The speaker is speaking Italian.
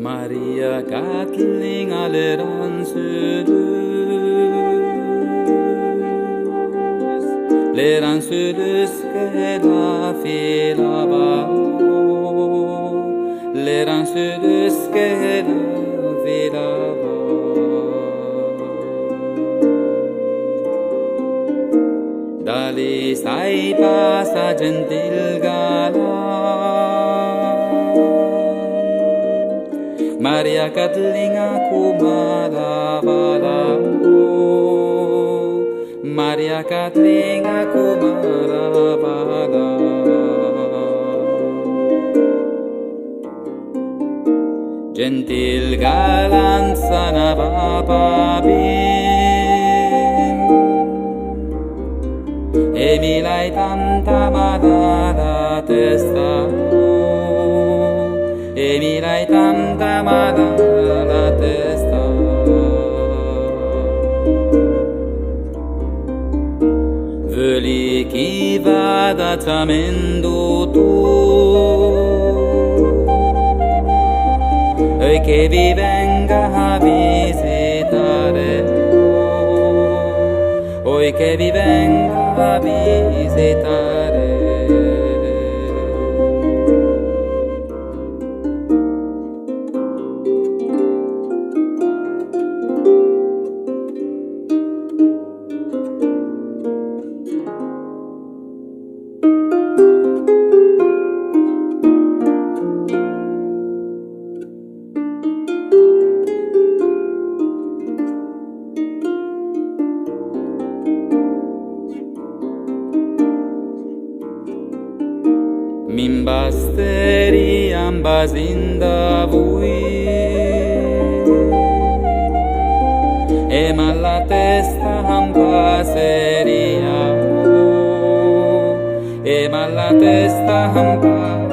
Maria Kathleen les rancelus qu'elle a fait là-bas, les rancelus qu'elle a fait là-bas. Dali sai passa gentil galant, Maria Kathleen akumalabala, Maria Kathleen akumalabala. Gentil galant sanava bien, e mi l'hai tanta mala la testa, e mi l'hai tanta mala la testa. Veli chi vada tamendo tu, e che vi venga a visitare, oi che vi venga a visitare. Min basteriam basinda vui, e mal la testa am baseria, e mal la testa am